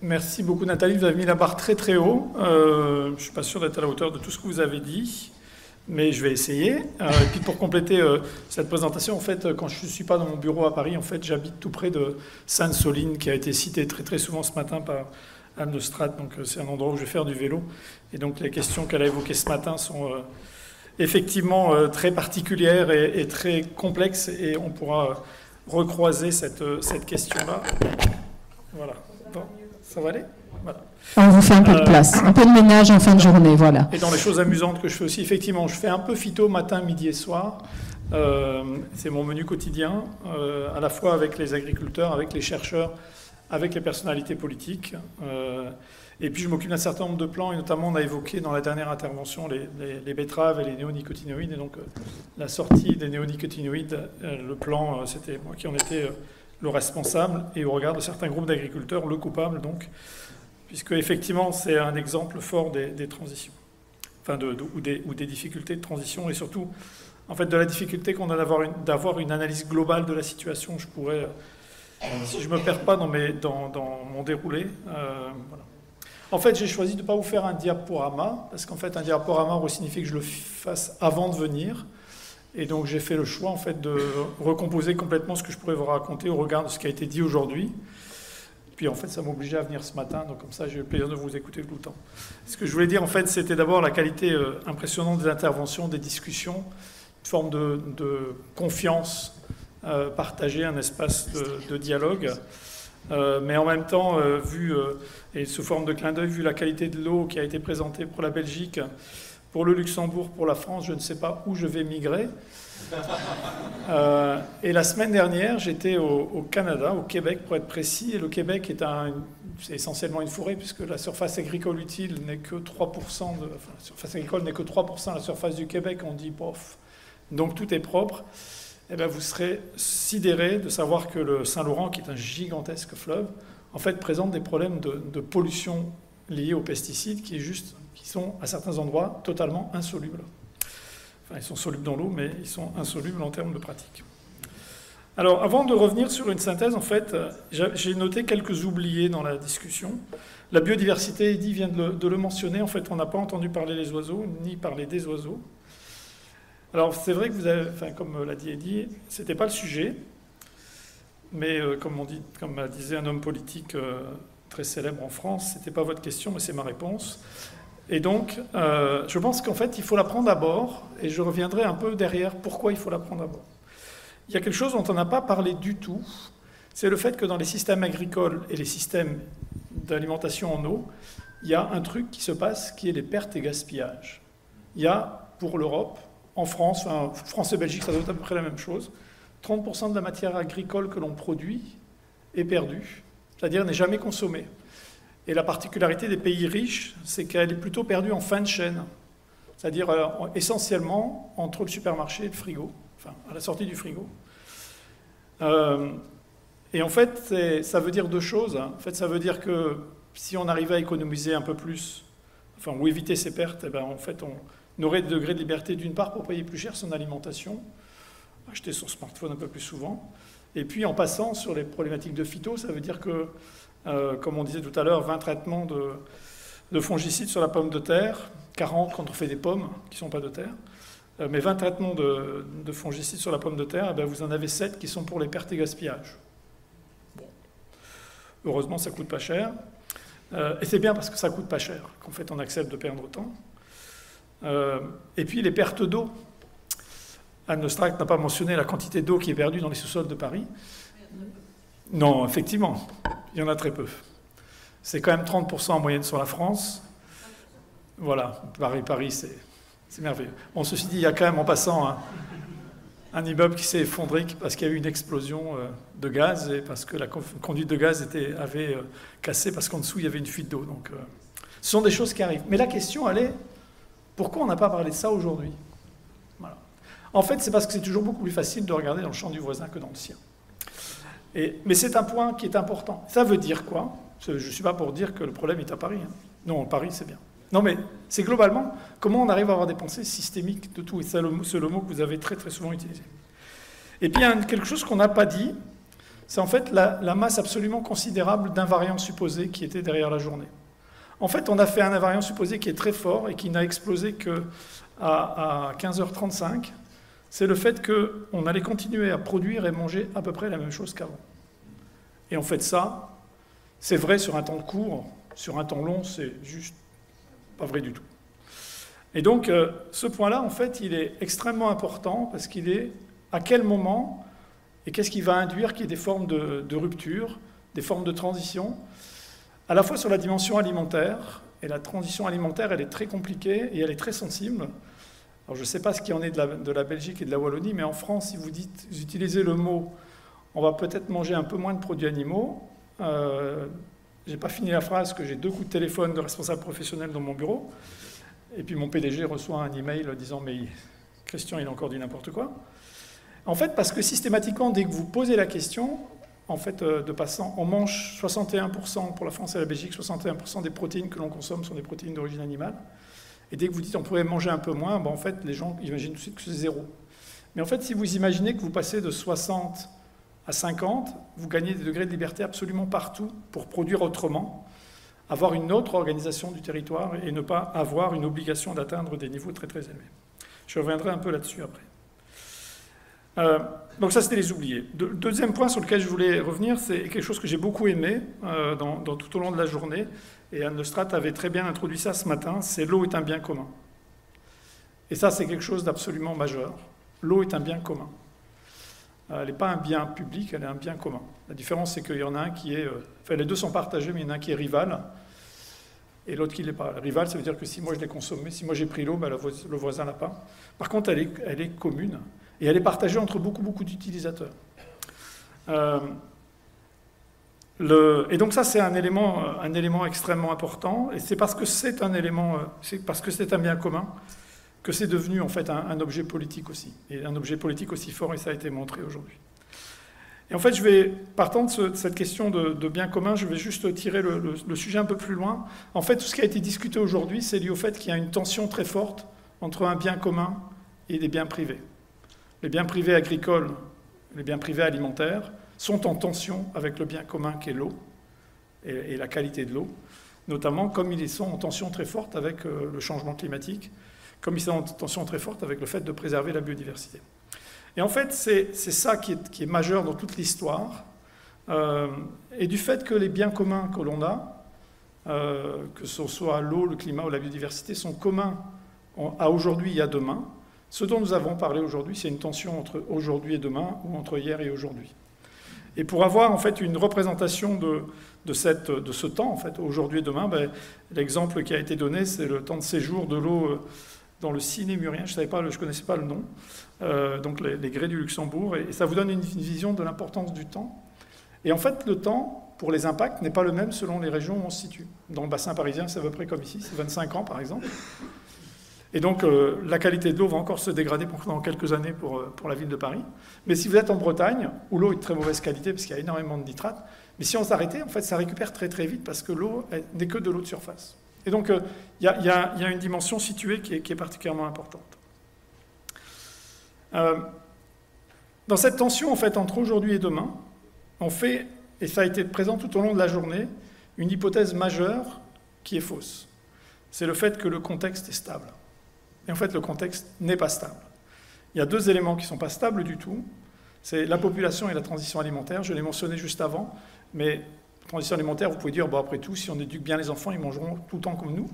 Merci beaucoup Nathalie, vous avez mis la barre très très haut. Je ne suis pas sûr d'être à la hauteur de tout ce que vous avez dit, mais je vais essayer. Et puis pour compléter cette présentation, en fait, quand je ne suis pas dans mon bureau à Paris, en fait, j'habite tout près de Sainte-Soline, qui a été citée très très souvent ce matin par Anne de Strat. Donc c'est un endroit où je vais faire du vélo. Et donc les questions qu'elle a évoquées ce matin sont effectivement très particulières et très complexes, et on pourra recroiser cette question-là. Voilà. Bon. Ça va aller? Voilà. On vous fait un peu de place, un peu de ménage en fin de journée, voilà. Et dans les choses amusantes que je fais aussi, effectivement, je fais un peu phyto matin, midi et soir. C'est mon menu quotidien, à la fois avec les agriculteurs, avec les chercheurs, avec les personnalités politiques. Et puis je m'occupe d'un certain nombre de plans, et notamment on a évoqué dans la dernière intervention les betteraves et les néonicotinoïdes. Et donc la sortie des néonicotinoïdes, le plan, c'était moi qui en étais le responsable, et au regard de certains groupes d'agriculteurs, le coupable, donc, puisque effectivement c'est un exemple fort des transitions, enfin ou des difficultés de transition, et surtout en fait de la difficulté qu'on a d'avoir une analyse globale de la situation. Je pourrais, si je ne me perds pas dans mon déroulé, voilà. En fait, j'ai choisi de ne pas vous faire un diaporama, parce qu'en fait un diaporama aurait signifié que je le fasse avant de venir. Et donc j'ai fait le choix en fait de recomposer complètement ce que je pourrais vous raconter au regard de ce qui a été dit aujourd'hui. Puis en fait ça m'obligeait à venir ce matin, donc comme ça j'ai eu le plaisir de vous écouter tout le temps. Ce que je voulais dire en fait, c'était d'abord la qualité impressionnante des interventions, des discussions, une forme de confiance partagée, un espace de dialogue. Mais en même temps, et sous forme de clin d'œil, vu la qualité de l'eau qui a été présentée pour la Belgique, pour le Luxembourg, pour la France, je ne sais pas où je vais migrer. Et la semaine dernière, j'étais au Canada, au Québec pour être précis. Et le Québec c'est essentiellement une forêt, puisque la surface agricole utile n'est que 3%. La surface agricole n'est que 3% de la surface du Québec. On dit bof. Donc tout est propre. Et bien, vous serez sidérés de savoir que le Saint-Laurent, qui est un gigantesque fleuve, en fait présente des problèmes de pollution liés aux pesticides qui sont à certains endroits totalement insolubles. Enfin, ils sont solubles dans l'eau, mais ils sont insolubles en termes de pratique. Alors, avant de revenir sur une synthèse, en fait, j'ai noté quelques oubliés dans la discussion. La biodiversité, Eddy vient de le mentionner. En fait, on n'a pas entendu parler des oiseaux, ni parler des oiseaux. Alors, c'est vrai que vous avez, enfin, comme l'a dit Eddy, c'était pas le sujet, mais comme disait un homme politique très célèbre en France, c'était pas votre question, mais c'est ma réponse. Et donc, je pense qu'en fait, il faut la prendre à bord, et je reviendrai un peu derrière pourquoi il faut la prendre à bord. Il y a quelque chose dont on n'a pas parlé du tout, c'est le fait que dans les systèmes agricoles et les systèmes d'alimentation en eau, il y a un truc qui se passe qui est les pertes et gaspillages. Il y a, pour l'Europe, en France, enfin, France et Belgique, ça doit être à peu près la même chose, 30% de la matière agricole que l'on produit est perdue, c'est-à-dire n'est jamais consommée. Et la particularité des pays riches, c'est qu'elle est plutôt perdue en fin de chaîne, c'est-à-dire essentiellement entre le supermarché et le frigo, enfin à la sortie du frigo. Et en fait, ça veut dire deux choses. En fait, ça veut dire que si on arrivait à économiser un peu plus, enfin, ou éviter ces pertes, eh ben, en fait, on aurait des degrés de liberté d'une part pour payer plus cher son alimentation, acheter son smartphone un peu plus souvent, et puis en passant sur les problématiques de phyto, ça veut dire que comme on disait tout à l'heure, 20 traitements de fongicides sur la pomme de terre, 40 quand on fait des pommes qui ne sont pas de terre, mais 20 traitements de fongicides sur la pomme de terre, eh bien, vous en avez 7 qui sont pour les pertes et gaspillages. Bon. Heureusement, ça ne coûte pas cher. Et c'est bien parce que ça ne coûte pas cher qu'en fait on accepte de perdre autant. Et puis les pertes d'eau. Anne de Strack n'a pas mentionné la quantité d'eau qui est perdue dans les sous-sols de Paris. Non, effectivement, il y en a très peu. C'est quand même 30% en moyenne sur la France. Voilà, Paris, c'est merveilleux. Bon, ceci dit, il y a quand même en passant un immeuble qui s'est effondré parce qu'il y a eu une explosion de gaz et parce que la conduite de gaz avait cassé parce qu'en dessous, il y avait une fuite d'eau. Donc, ce sont des choses qui arrivent. Mais la question, elle est, pourquoi on n'a pas parlé de ça aujourd'hui? Voilà. En fait, c'est parce que c'est toujours beaucoup plus facile de regarder dans le champ du voisin que dans le sien. Mais c'est un point qui est important. Ça veut dire quoi? Je ne suis pas pour dire que le problème est à Paris. Hein. Non, Paris, c'est bien. Non, mais c'est globalement comment on arrive à avoir des pensées systémiques de tout. Et c'est le mot que vous avez très, très souvent utilisé. Et puis, il y a quelque chose qu'on n'a pas dit, c'est en fait la masse absolument considérable d'invariants supposés qui étaient derrière la journée. En fait, on a fait un invariant supposé qui est très fort et qui n'a explosé qu'à 15h35. C'est le fait qu'on allait continuer à produire et manger à peu près la même chose qu'avant. Et en fait, ça, c'est vrai sur un temps court, sur un temps long, c'est juste pas vrai du tout. Et donc, ce point-là, en fait, il est extrêmement important parce qu'il est à quel moment et qu'est-ce qui va induire qu'il y ait des formes de rupture, des formes de transition, à la fois sur la dimension alimentaire, et la transition alimentaire, elle est très compliquée et elle est très sensible. Alors, je ne sais pas ce qu'il en est de la Belgique et de la Wallonie, mais en France, si vous utilisez le mot « on va peut-être manger un peu moins de produits animaux », je n'ai pas fini la phrase, que j'ai 2 coups de téléphone de responsables professionnels dans mon bureau, et puis mon PDG reçoit un email disant « mais Christian, il a encore dit n'importe quoi ». En fait, parce que systématiquement, dès que vous posez la question, en fait, de passant, on mange 61% pour la France et la Belgique, 61% des protéines que l'on consomme sont des protéines d'origine animale. Et dès que vous dites on pourrait manger un peu moins, ben en fait, les gens imaginent tout de suite que c'est 0. Mais en fait, si vous imaginez que vous passez de 60 à 50, vous gagnez des degrés de liberté absolument partout pour produire autrement, avoir une autre organisation du territoire et ne pas avoir une obligation d'atteindre des niveaux très très élevés. Je reviendrai un peu là-dessus après. Donc ça, c'était les oubliés. Deuxième point sur lequel je voulais revenir, c'est quelque chose que j'ai beaucoup aimé tout au long de la journée, et Anne Lestrade avait très bien introduit ça ce matin, c'est l'eau est un bien commun. Et ça, c'est quelque chose d'absolument majeur. L'eau est un bien commun. Elle n'est pas un bien public, elle est un bien commun. La différence, c'est qu'il y en a un qui est... Enfin, les deux sont partagés, mais il y en a un qui est rival, et l'autre qui ne l'est pas. Rival, ça veut dire que si moi je l'ai consommé, si moi j'ai pris l'eau, ben le voisin ne l'a pas. Par contre, elle est commune. Et elle est partagée entre beaucoup d'utilisateurs. Et donc ça, c'est un élément extrêmement important. Et c'est parce que c'est un élément, c'est parce que c'est un bien commun que c'est devenu en fait un objet politique aussi. Et un objet politique aussi fort, et ça a été montré aujourd'hui. Et en fait, partant de cette question de bien commun, je vais juste tirer le sujet un peu plus loin. En fait, tout ce qui a été discuté aujourd'hui, c'est lié au fait qu'il y a une tension très forte entre un bien commun et des biens privés. Les biens privés agricoles, les biens privés alimentaires sont en tension avec le bien commun qu'est l'eau et la qualité de l'eau, notamment comme ils sont en tension très forte avec le changement climatique, comme ils sont en tension très forte avec le fait de préserver la biodiversité. Et en fait, c'est ça qui est majeur dans toute l'histoire, et du fait que les biens communs que l'on a, que ce soit l'eau, le climat ou la biodiversité, sont communs à aujourd'hui et à demain. Ce dont nous avons parlé aujourd'hui, c'est une tension entre aujourd'hui et demain, ou entre hier et aujourd'hui. Et pour avoir en fait une représentation de ce temps, en fait, aujourd'hui et demain, l'exemple qui a été donné, c'est le temps de séjour de l'eau dans le Cinémurien, je ne connaissais pas le nom, donc les grès du Luxembourg, et ça vous donne une vision de l'importance du temps. Et en fait, le temps, pour les impacts, n'est pas le même selon les régions où on se situe. Dans le bassin parisien, c'est à peu près comme ici, c'est 25 ans par exemple. Et donc, la qualité de l'eau va encore se dégrader pendant quelques années pour la ville de Paris. Mais si vous êtes en Bretagne, où l'eau est de très mauvaise qualité, parce qu'il y a énormément de nitrates, mais si on s'arrêtait, en fait, ça récupère très très vite, parce que l'eau n'est que de l'eau de surface. Et donc, il y a une dimension située qui est particulièrement importante. Dans cette tension, en fait, entre aujourd'hui et demain, on fait, et ça a été présent tout au long de la journée, une hypothèse majeure qui est fausse. C'est le fait que le contexte est stable. Et en fait, le contexte n'est pas stable. Il y a 2 éléments qui ne sont pas stables du tout. C'est la population et la transition alimentaire. Je l'ai mentionné juste avant, mais la transition alimentaire, vous pouvez dire, bon, après tout, si on éduque bien les enfants, ils mangeront tout le temps comme nous.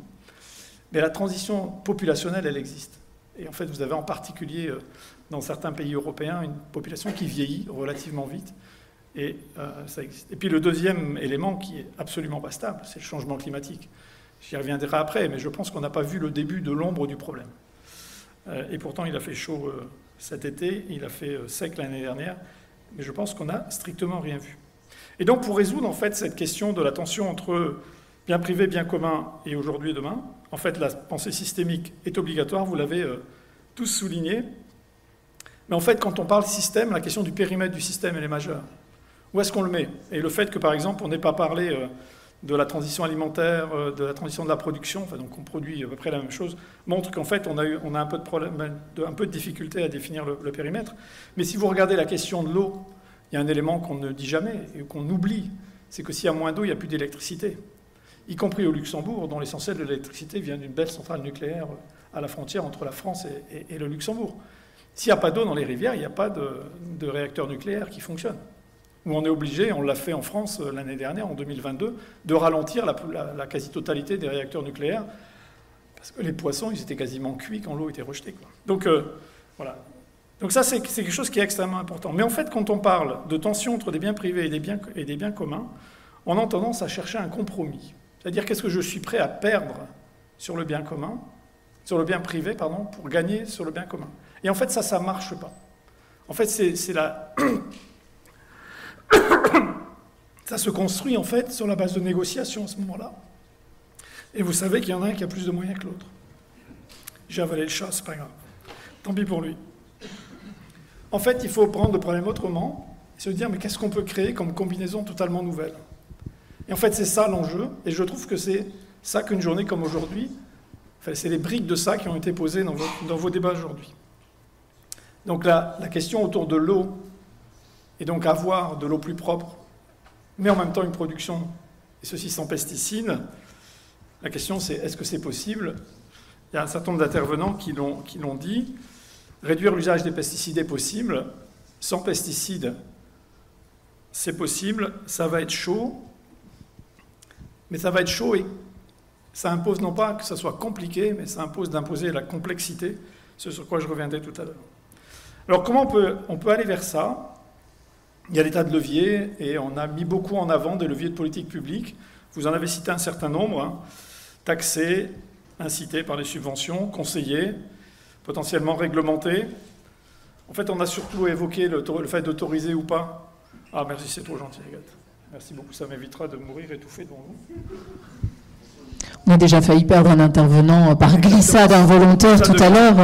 Mais la transition populationnelle, elle existe. Et en fait, vous avez en particulier, dans certains pays européens, une population qui vieillit relativement vite. Et ça existe. Et puis le deuxième élément qui est absolument pas stable, c'est le changement climatique. J'y reviendrai après, mais je pense qu'on n'a pas vu le début de l'ombre du problème. Et pourtant, il a fait chaud cet été, il a fait sec l'année dernière, mais je pense qu'on n'a strictement rien vu. Et donc, pour résoudre en fait cette question de la tension entre bien privé, bien commun et aujourd'hui et demain, en fait, la pensée systémique est obligatoire, vous l'avez tous souligné. Mais en fait, quand on parle système, la question du périmètre du système, elle est majeure. Où est-ce qu'on le met? Et le fait que, par exemple, on n'ait pas parlé de la transition alimentaire, de la transition de la production, enfin, donc on produit à peu près la même chose, montre qu'en fait, on a un peu de problème, un peu de difficulté à définir le périmètre. Mais si vous regardez la question de l'eau, il y a un élément qu'on ne dit jamais et qu'on oublie, c'est que s'il y a moins d'eau, il n'y a plus d'électricité. Y compris au Luxembourg, dont l'essentiel de l'électricité vient d'une belle centrale nucléaire à la frontière entre la France et le Luxembourg. S'il n'y a pas d'eau dans les rivières, il n'y a pas de réacteur nucléaire qui fonctionne. Où on est obligé, on l'a fait en France l'année dernière, en 2022, de ralentir la quasi-totalité des réacteurs nucléaires, parce que les poissons, ils étaient quasiment cuits quand l'eau était rejetée, quoi. Donc, voilà. Donc ça, c'est quelque chose qui est extrêmement important. Mais en fait, quand on parle de tension entre des biens privés et des biens communs, on a tendance à chercher un compromis. C'est-à-dire, qu'est-ce que je suis prêt à perdre sur le bien commun, sur le bien privé, pardon, pour gagner sur le bien commun. Et en fait, ça ne marche pas. En fait, c'est la... ça se construit, en fait, sur la base de négociations à ce moment-là. Et vous savez qu'il y en a un qui a plus de moyens que l'autre. J'ai avalé le chat, c'est pas grave. Tant pis pour lui. En fait, il faut prendre le problème autrement et se dire, mais qu'est-ce qu'on peut créer comme combinaison totalement nouvelle? Et en fait, c'est ça l'enjeu, et je trouve que c'est ça qu'une journée comme aujourd'hui, enfin, c'est les briques de ça qui ont été posées dans vos débats aujourd'hui. Donc la question autour de l'eau, et donc avoir de l'eau plus propre, mais en même temps une production, et ceci sans pesticides, la question c'est, est-ce que c'est possible? Il y a un certain nombre d'intervenants qui l'ont dit, réduire l'usage des pesticides est possible, sans pesticides, c'est possible, ça va être chaud, mais ça va être chaud et ça impose non pas que ça soit compliqué, mais ça impose d'imposer la complexité, ce sur quoi je reviendrai tout à l'heure. Alors comment on peut aller vers ça? Il y a des tas de leviers et on a mis beaucoup en avant des leviers de politique publique. Vous en avez cité un certain nombre, hein. Taxer, inciter par les subventions, conseiller, potentiellement réglementer. En fait, on a surtout évoqué le fait d'autoriser ou pas. Ah, merci, c'est trop gentil, Agathe. Merci beaucoup, ça m'évitera de mourir étouffé devant vous. On a déjà failli perdre un intervenant par glissade involontaire tout à l'heure.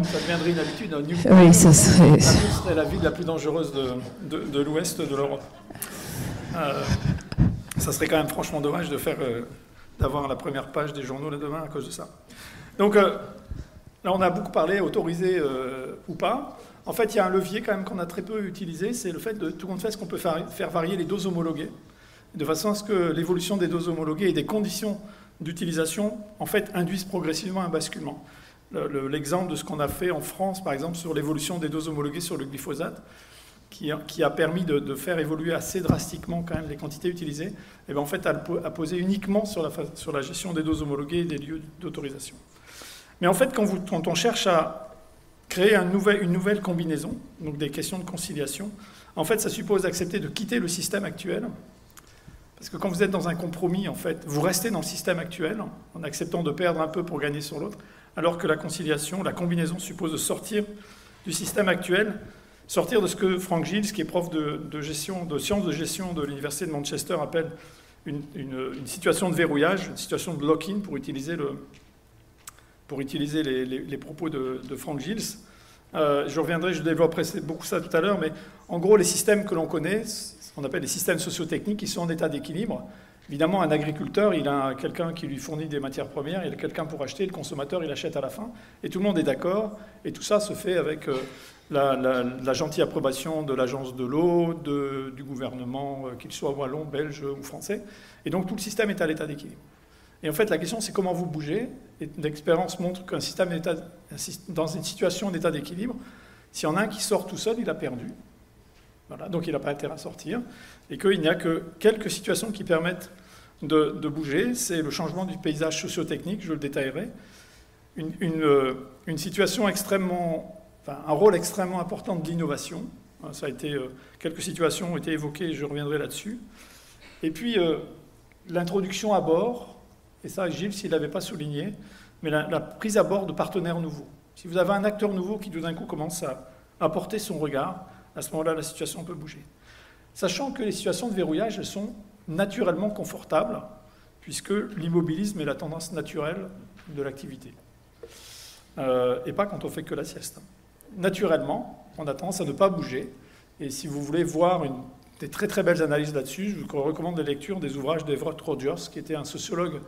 Ça deviendrait une habitude. Oui, ça serait... C'est la ville la plus dangereuse de l'ouest de l'Europe. Ça serait quand même franchement dommage d'avoir la première page des journaux là demain à cause de ça. Donc là, on a beaucoup parlé, autorisé ou pas. En fait, il y a un levier quand même qu'on a très peu utilisé, c'est le fait de tout compte fait, ce qu'on peut faire varier les doses homologuées, de façon à ce que l'évolution des doses homologuées et des conditions d'utilisation, en fait, induisent progressivement un basculement. L'exemple de ce qu'on a fait en France, par exemple, sur l'évolution des doses homologuées sur le glyphosate, qui a permis de faire évoluer assez drastiquement quand même les quantités utilisées, et bien en fait, a posé uniquement sur la gestion des doses homologuées et des lieux d'autorisation. Mais en fait, quand on cherche à créer une nouvelle combinaison, donc des questions de conciliation, en fait, ça suppose d'accepter de quitter le système actuel. Parce que quand vous êtes dans un compromis, en fait, vous restez dans le système actuel, en acceptant de perdre un peu pour gagner sur l'autre, alors que la conciliation, la combinaison suppose de sortir du système actuel, sortir de ce que Frank Giles, qui est prof de sciences de gestion de l'Université de Manchester, appelle une situation de verrouillage, une situation de lock-in, pour utiliser les propos de Frank Giles. Je développerai beaucoup ça tout à l'heure, mais en gros, les systèmes que l'on connaît, ce qu'on appelle les systèmes socio-techniques, qui sont en état d'équilibre. Évidemment, un agriculteur, il a quelqu'un qui lui fournit des matières premières, il a quelqu'un pour acheter, le consommateur, il achète à la fin, et tout le monde est d'accord, et tout ça se fait avec la gentille approbation de l'agence de l'eau, du gouvernement, qu'il soit wallon, belge ou français, et donc tout le système est à l'état d'équilibre. Et en fait, la question, c'est comment vous bougez, et l'expérience montre qu'un système dans une situation d'état d'équilibre, s'il y en a un qui sort tout seul, il a perdu. Voilà, donc il n'a pas intérêt à sortir, et qu'il n'y a que quelques situations qui permettent de bouger. C'est le changement du paysage socio-technique, je le détaillerai, une situation un rôle extrêmement important de l'innovation. Ça a été, quelques situations ont été évoquées, et je reviendrai là-dessus. Et puis, l'introduction à bord, et ça, Gilles, s'il ne l'avait pas souligné, mais la prise à bord de partenaires nouveaux. Si vous avez un acteur nouveau qui, tout d'un coup, commence à apporter son regard, à ce moment-là, la situation peut bouger. Sachant que les situations de verrouillage, elles sont naturellement confortables, puisque l'immobilisme est la tendance naturelle de l'activité. Et pas quand on fait que la sieste. Naturellement, on a tendance à ne pas bouger. Et si vous voulez voir des très très belles analyses là-dessus, je vous recommande la lecture des ouvrages d'Everett Rogers, qui était un sociologue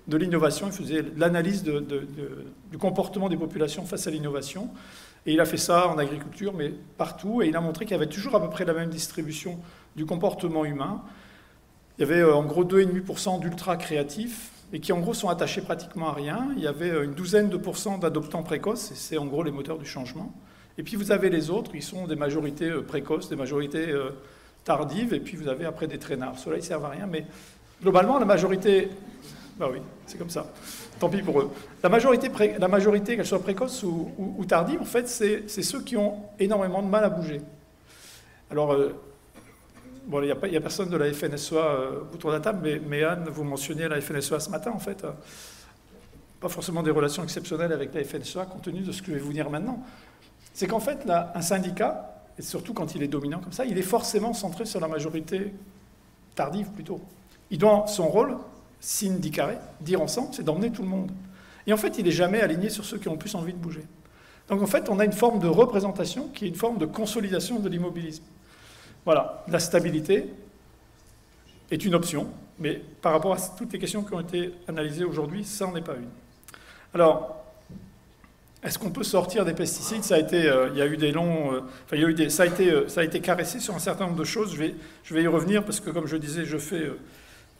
de l'innovation, il faisait l'analyse du comportement des populations face à l'innovation. Et il a fait ça en agriculture, mais partout, et il a montré qu'il y avait toujours à peu près la même distribution du comportement humain. Il y avait en gros 2,5% d'ultra créatifs, et qui en gros sont attachés pratiquement à rien. Il y avait une douzaine de pourcents d'adoptants précoces, et c'est en gros les moteurs du changement. Et puis vous avez les autres, qui sont des majorités précoces, des majorités tardives, et puis vous avez après des traînards. Ceux-là, ils ne servent à rien, mais globalement, la majorité... Bah oui, c'est comme ça. Tant pis pour eux. La majorité qu'elle soit précoce ou tardive, en fait, c'est ceux qui ont énormément de mal à bouger. Alors, bon, il n'y a personne de la FNSEA autour de la table, mais Anne, vous mentionniez la FNSEA ce matin, en fait. Pas forcément des relations exceptionnelles avec la FNSEA, compte tenu de ce que je vais vous dire maintenant. C'est qu'en fait, là, un syndicat, et surtout quand il est dominant comme ça, il est forcément centré sur la majorité tardive, plutôt. Il doit, son rôle... syndicaré, dire ensemble, c'est d'emmener tout le monde. Et en fait, il n'est jamais aligné sur ceux qui ont le plus envie de bouger. Donc en fait, on a une forme de représentation qui est une forme de consolidation de l'immobilisme. Voilà, la stabilité est une option, mais par rapport à toutes les questions qui ont été analysées aujourd'hui, ça n'en est pas une. Alors, est-ce qu'on peut sortir des pesticides? Ça a été, il y a eu des longs... ça a été caressé sur un certain nombre de choses. Je vais y revenir parce que, comme je disais, je fais...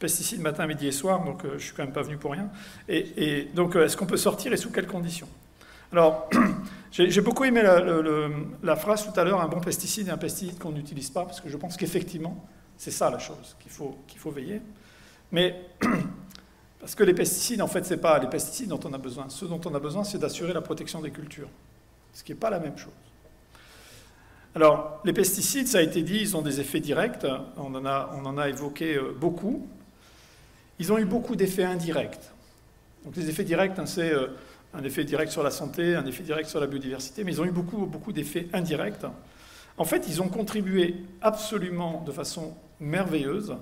pesticides matin, midi et soir, donc je ne suis quand même pas venu pour rien. Et donc, est-ce qu'on peut sortir et sous quelles conditions? Alors, j'ai beaucoup aimé la phrase tout à l'heure, un bon pesticide et un pesticide qu'on n'utilise pas, parce que je pense qu'effectivement, c'est ça la chose qu'il faut veiller. Mais, parce que les pesticides, en fait, ce n'est pas les pesticides dont on a besoin. Ce dont on a besoin, c'est d'assurer la protection des cultures, ce qui n'est pas la même chose. Alors, les pesticides, ça a été dit, ils ont des effets directs, on en a évoqué beaucoup. Ils ont eu beaucoup d'effets indirects. Donc les effets directs, c'est un effet direct sur la santé, un effet direct sur la biodiversité, mais ils ont eu beaucoup d'effets indirects. En fait, ils ont contribué absolument de façon merveilleuse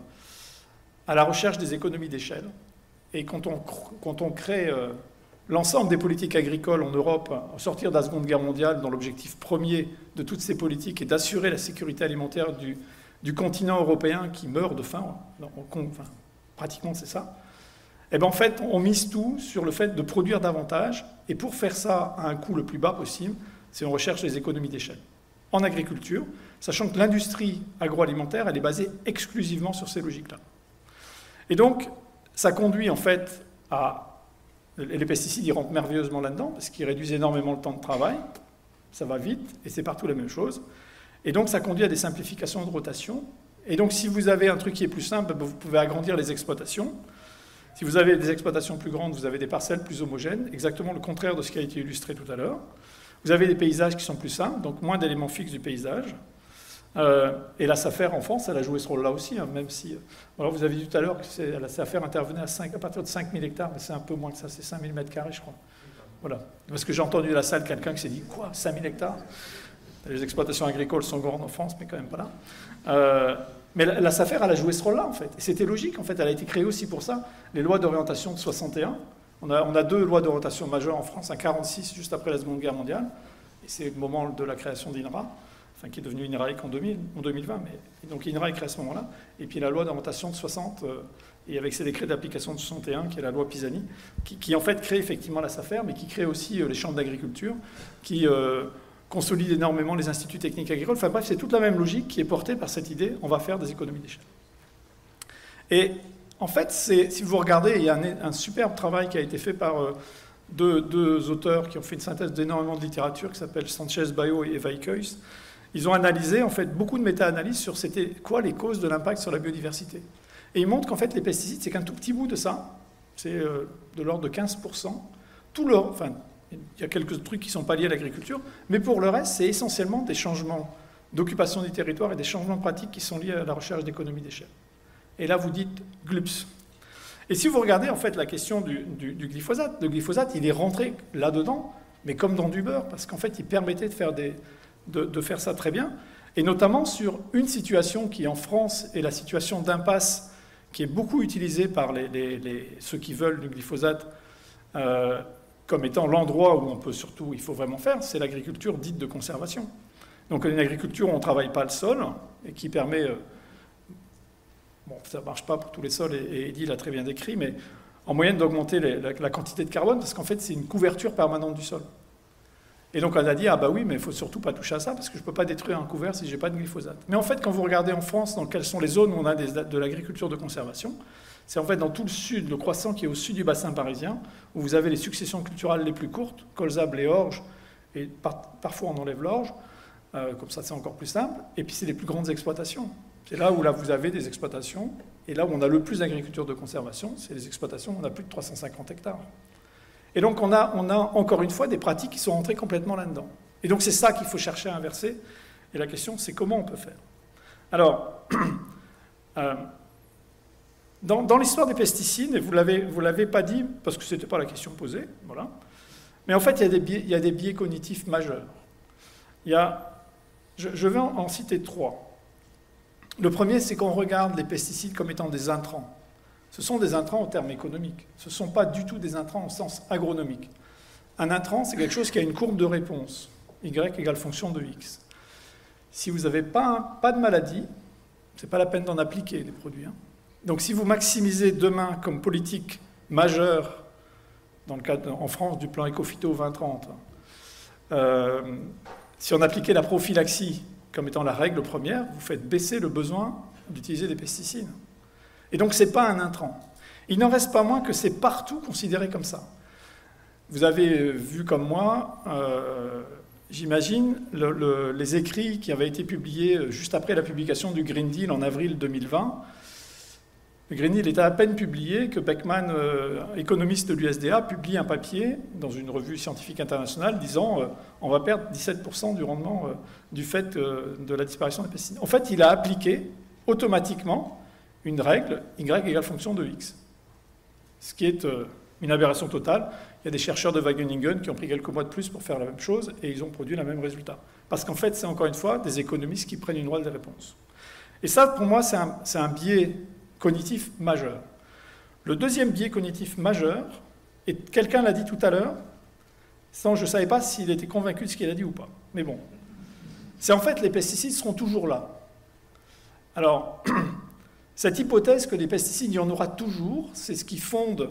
à la recherche des économies d'échelle. Et quand on crée l'ensemble des politiques agricoles en Europe, au sortir de la Seconde Guerre mondiale, dont l'objectif premier de toutes ces politiques est d'assurer la sécurité alimentaire du continent européen qui meurt de faim, pratiquement c'est ça, et bien en fait on mise tout sur le fait de produire davantage, et pour faire ça à un coût le plus bas possible, c'est on recherche les économies d'échelle. En agriculture, sachant que l'industrie agroalimentaire, elle est basée exclusivement sur ces logiques-là. Et donc, ça conduit en fait à... Les pesticides, ils rentrent merveilleusement là-dedans, parce qu'ils réduisent énormément le temps de travail, ça va vite, et c'est partout la même chose. Et donc ça conduit à des simplifications de rotation. Et donc, si vous avez un truc qui est plus simple, vous pouvez agrandir les exploitations. Si vous avez des exploitations plus grandes, vous avez des parcelles plus homogènes, exactement le contraire de ce qui a été illustré tout à l'heure. Vous avez des paysages qui sont plus simples, donc moins d'éléments fixes du paysage. Et la SAFER en France, elle a joué ce rôle-là aussi, hein, même si... Alors vous avez dit tout à l'heure que la SAFER intervenait à partir de 5000 hectares, mais c'est un peu moins que ça, c'est 5000 mètres carrés, je crois. Voilà. Parce que j'ai entendu à la salle quelqu'un qui s'est dit « Quoi, 5000 hectares ?» Les exploitations agricoles sont grandes en France, mais quand même pas là. Mais la SAFER, elle a joué ce rôle-là, en fait. Et c'était logique, en fait. Elle a été créée aussi pour ça. Les lois d'orientation de 61. On a deux lois d'orientation majeures en France, un 46, juste après la Seconde Guerre mondiale. Et c'est le moment de la création d'INRA, enfin, qui est devenu INRAE en 2020. Mais, donc INRA est créé à ce moment-là. Et puis la loi d'orientation de 60, et avec ses décrets d'application de 61, qui est la loi Pisani, qui en fait crée effectivement la SAFER, mais qui crée aussi les chambres d'agriculture, qui... consolide énormément les instituts techniques agricoles. Enfin bref, c'est toute la même logique qui est portée par cette idée, on va faire des économies d'échelle. Et en fait, si vous regardez, il y a un superbe travail qui a été fait par deux auteurs qui ont fait une synthèse d'énormément de littérature, qui s'appelle Sanchez Bayo et Eva Ikeus. Ils ont analysé, en fait, beaucoup de méta-analyses sur c'était quoi les causes de l'impact sur la biodiversité. Et ils montrent qu'en fait, les pesticides, c'est qu'un tout petit bout de ça, c'est de l'ordre de 15%. Il y a quelques trucs qui ne sont pas liés à l'agriculture, mais pour le reste, c'est essentiellement des changements d'occupation du territoire et des changements pratiques qui sont liés à la recherche d'économies d'échelle. Et là, vous dites glups. Et si vous regardez en fait la question du glyphosate, le glyphosate, il est rentré là-dedans, mais comme dans du beurre, parce qu'en fait, il permettait de faire ça très bien, et notamment sur une situation qui, en France, est la situation d'impasse, qui est beaucoup utilisée par ceux qui veulent du glyphosate, comme étant l'endroit où on peut surtout, il faut vraiment faire, c'est l'agriculture dite de conservation. Donc une agriculture où on ne travaille pas le sol, et qui permet... Bon, ça ne marche pas pour tous les sols, et Eddy l'a très bien décrit, mais en moyenne d'augmenter la quantité de carbone, parce qu'en fait, c'est une couverture permanente du sol. Et donc on a dit, ah bah oui, mais il ne faut surtout pas toucher à ça, parce que je ne peux pas détruire un couvert si je n'ai pas de glyphosate. Mais en fait, quand vous regardez en France, dans quelles sont les zones où on a de l'agriculture de conservation, c'est en fait dans tout le sud, le croissant qui est au sud du bassin parisien, où vous avez les successions culturales les plus courtes, colza, blé, orge, et parfois on enlève l'orge, comme ça c'est encore plus simple, et puis c'est les plus grandes exploitations. C'est là où vous avez des exploitations, et là où on a le plus d'agriculture de conservation, c'est les exploitations où on a plus de 350 hectares. Et donc on a encore une fois des pratiques qui sont rentrées complètement là-dedans. Et donc c'est ça qu'il faut chercher à inverser, et la question c'est comment on peut faire. Alors, dans l'histoire des pesticides, et vous l'avez pas dit, parce que ce n'était pas la question posée, voilà, mais en fait il y a des biais cognitifs majeurs. Je vais en citer 3. Le premier, c'est qu'on regarde les pesticides comme étant des intrants. Ce sont des intrants en termes économiques. Ce ne sont pas du tout des intrants au sens agronomique. Un intrant, c'est quelque chose qui a une courbe de réponse. Y égale fonction de X. Si vous n'avez pas de maladie, ce n'est pas la peine d'en appliquer des produits. Donc si vous maximisez demain comme politique majeure, dans le cadre en France du plan Éco-Phyto 2030, si on appliquait la prophylaxie comme étant la règle première, vous faites baisser le besoin d'utiliser des pesticides. Et donc, ce n'est pas un intrant. Il n'en reste pas moins que c'est partout considéré comme ça. Vous avez vu comme moi, j'imagine, les écrits qui avaient été publiés juste après la publication du Green Deal en avril 2020. Le Green Deal était à peine publié que Beckman, économiste de l'USDA, publie un papier dans une revue scientifique internationale disant on va perdre 17% du rendement du fait de la disparition des pesticides. En fait, il a appliqué automatiquement une règle, Y égale fonction de X. Ce qui est une aberration totale. Il y a des chercheurs de Wageningen qui ont pris quelques mois de plus pour faire la même chose et ils ont produit le même résultat. Parce qu'en fait, c'est encore une fois des économistes qui prennent une rôle des réponses. Et ça, pour moi, c'est un biais cognitif majeur. Le deuxième biais cognitif majeur, et quelqu'un l'a dit tout à l'heure, sans je ne savais pas s'il était convaincu de ce qu'il a dit ou pas. Mais bon, c'est en fait les pesticides seront toujours là. Alors, cette hypothèse que les pesticides, il y en aura toujours, c'est ce qui fonde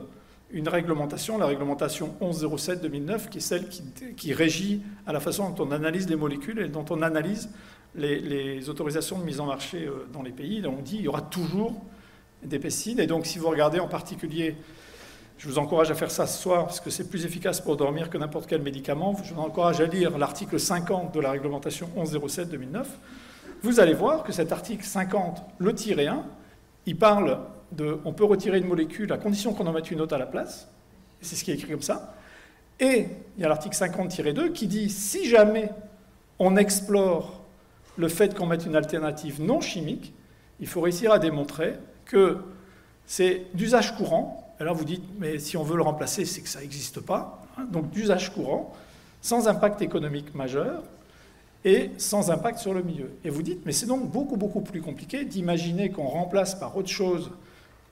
une réglementation, la réglementation 1107-2009, qui est celle qui régit à la façon dont on analyse les molécules et dont on analyse les autorisations de mise en marché dans les pays. Là, on dit qu'il y aura toujours des pesticides. Et donc, si vous regardez en particulier, je vous encourage à faire ça ce soir, parce que c'est plus efficace pour dormir que n'importe quel médicament, je vous encourage à lire l'article 50 de la réglementation 1107-2009. Vous allez voir que cet article 50, le tiret 1, il parle on peut retirer une molécule à condition qu'on en mette une autre à la place. C'est ce qui est écrit comme ça. Et il y a l'article 50-2 qui dit si jamais on explore le fait qu'on mette une alternative non chimique, il faut réussir à démontrer que c'est d'usage courant. Alors vous dites, mais si on veut le remplacer, c'est que ça n'existe pas. Donc d'usage courant, sans impact économique majeur et sans impact sur le milieu. Et vous dites, mais c'est donc beaucoup, beaucoup plus compliqué d'imaginer qu'on remplace par autre chose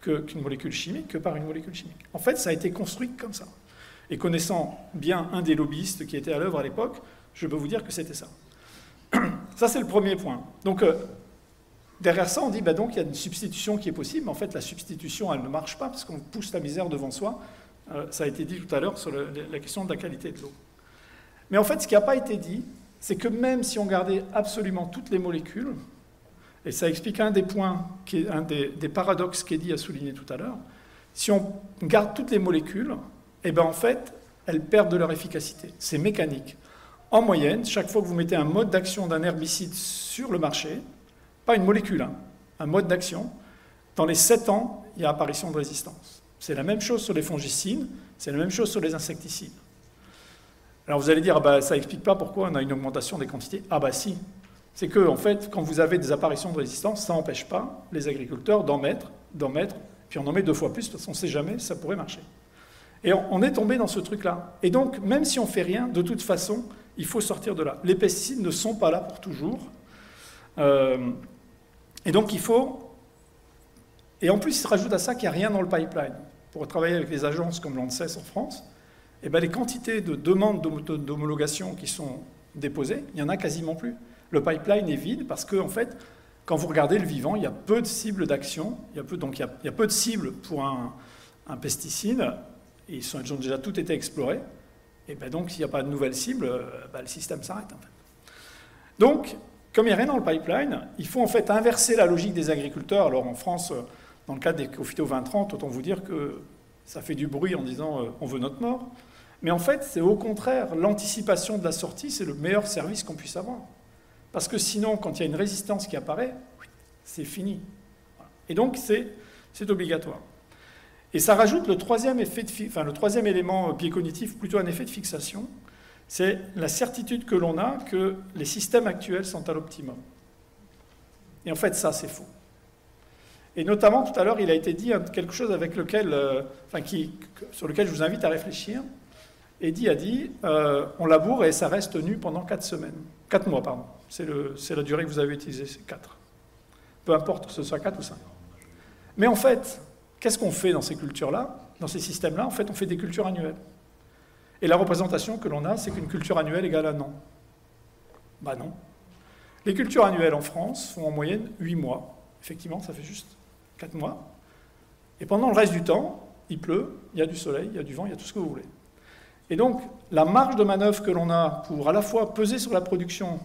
qu'une molécule chimique que par une molécule chimique. En fait, ça a été construit comme ça. Et connaissant bien un des lobbyistes qui était à l'œuvre à l'époque, je peux vous dire que c'était ça. Ça, c'est le premier point. Donc, derrière ça, on dit, donc, il y a une substitution qui est possible. Mais en fait, la substitution, elle ne marche pas parce qu'on pousse la misère devant soi. Ça a été dit tout à l'heure sur la question de la qualité de l'eau. Mais en fait, ce qui n'a pas été dit, c'est que même si on gardait absolument toutes les molécules, et ça explique un des points, un des paradoxes qu'Eddie a souligné tout à l'heure, si on garde toutes les molécules, eh bien en fait, elles perdent de leur efficacité. C'est mécanique. En moyenne, chaque fois que vous mettez un mode d'action d'un herbicide sur le marché, pas une molécule, un mode d'action, dans les 7 ans, il y a apparition de résistance. C'est la même chose sur les fongicides, c'est la même chose sur les insecticides. Alors vous allez dire, ça n'explique pas pourquoi on a une augmentation des quantités. Ah bah si, c'est que en fait, quand vous avez des apparitions de résistance, ça n'empêche pas les agriculteurs d'en mettre, puis on en met 2 fois plus, parce qu'on ne sait jamais, ça pourrait marcher. Et on est tombé dans ce truc-là. Et donc, même si on ne fait rien, de toute façon, il faut sortir de là. Les pesticides ne sont pas là pour toujours. Et donc, il faut... Et en plus, il se rajoute à ça qu'il n'y a rien dans le pipeline. Pour travailler avec les agences comme l'ANSES en France, les quantités de demandes d'homologation qui sont déposées, il n'y en a quasiment plus. Le pipeline est vide parce que, en fait, quand vous regardez le vivant, il y a peu de cibles d'action, donc il y a peu de cibles pour un pesticide, et ils ont déjà tout été explorés, et ben donc s'il n'y a pas de nouvelle cible, le système s'arrête en fait. Donc, comme il n'y a rien dans le pipeline, il faut en fait inverser la logique des agriculteurs. Alors en France, dans le cadre des Cofito 2030, autant vous dire que ça fait du bruit en disant on veut notre mort. Mais en fait, c'est au contraire, l'anticipation de la sortie, c'est le meilleur service qu'on puisse avoir. Parce que sinon, quand il y a une résistance qui apparaît, c'est fini. Et donc, c'est obligatoire. Et ça rajoute le troisième élément biais cognitif, plutôt un effet de fixation, c'est la certitude que l'on a que les systèmes actuels sont à l'optimum. Et en fait, ça, c'est faux. Et notamment, tout à l'heure, il a été dit quelque chose avec sur lequel je vous invite à réfléchir. Eddy a dit, on laboure et ça reste nu pendant 4 mois, pardon. C'est la durée que vous avez utilisée, c'est 4. Peu importe que ce soit 4 ou 5. Mais en fait, qu'est-ce qu'on fait dans ces cultures-là, dans ces systèmes-là? En fait, on fait des cultures annuelles. Et la représentation que l'on a, c'est qu'une culture annuelle égale un an. Ben non. Les cultures annuelles en France font en moyenne 8 mois. Effectivement, ça fait juste 4 mois. Et pendant le reste du temps, il pleut, il y a du soleil, il y a du vent, il y a tout ce que vous voulez. Et donc, la marge de manœuvre que l'on a pour à la fois peser sur la production,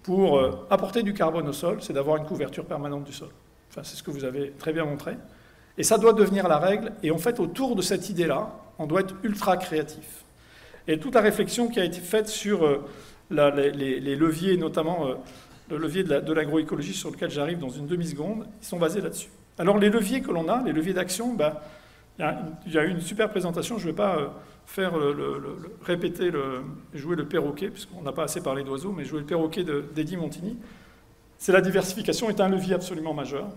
pour apporter du carbone au sol, c'est d'avoir une couverture permanente du sol. Enfin, c'est ce que vous avez très bien montré. Et ça doit devenir la règle. Et en fait, autour de cette idée-là, on doit être ultra créatif. Et toute la réflexion qui a été faite sur les leviers, notamment le levier de l'agroécologie sur lequel j'arrive dans une demi-seconde, ils sont basés là-dessus. Alors les leviers que l'on a, les leviers d'action, il y a eu une super présentation, je ne vais pas faire jouer le perroquet, puisqu'on n'a pas assez parlé d'oiseaux, mais jouer le perroquet d'Eddy Montigny. C'est la diversification est un levier absolument majeur.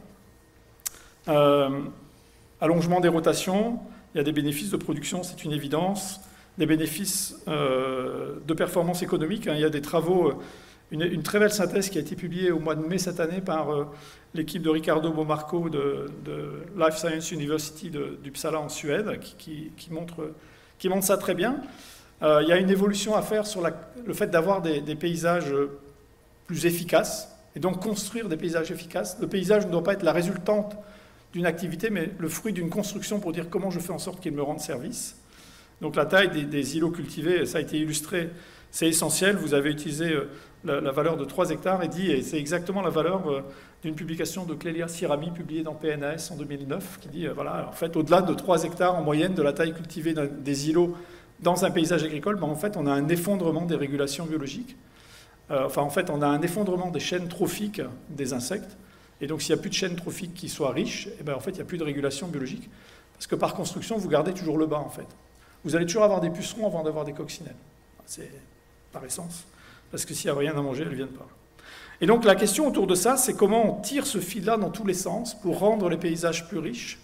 Allongement des rotations, il y a des bénéfices de production, c'est une évidence, des bénéfices de performance économique. Il y a des travaux, une très belle synthèse qui a été publiée au mois de mai cette année par l'équipe de Riccardo Bomarco de Life Science University d'Uppsala en Suède, qui montre ça très bien. Il y a une évolution à faire sur le fait d'avoir des paysages plus efficaces, et donc construire des paysages efficaces. Le paysage ne doit pas être la résultante d'une activité, mais le fruit d'une construction pour dire comment je fais en sorte qu'il me rende service. Donc la taille des îlots cultivés, ça a été illustré, c'est essentiel. Vous avez utilisé la valeur de 3 hectares et c'est exactement la valeur d'une publication de Clélia Sirami publiée dans PNAS en 2009 qui dit, voilà, en fait, au-delà de 3 hectares en moyenne de la taille cultivée des îlots dans un paysage agricole, en fait, on a un effondrement des régulations biologiques. En fait, on a un effondrement des chaînes trophiques des insectes. Et donc, s'il n'y a plus de chaînes trophiques qui soient riches, en fait, il n'y a plus de régulation biologique. Parce que par construction, vous gardez toujours le bas, en fait. Vous allez toujours avoir des pucerons avant d'avoir des coccinelles. C'est par essence. Parce que s'il n'y a rien à manger, elles ne viennent pas. Et donc, la question autour de ça, c'est comment on tire ce fil-là dans tous les sens pour rendre les paysages plus riches,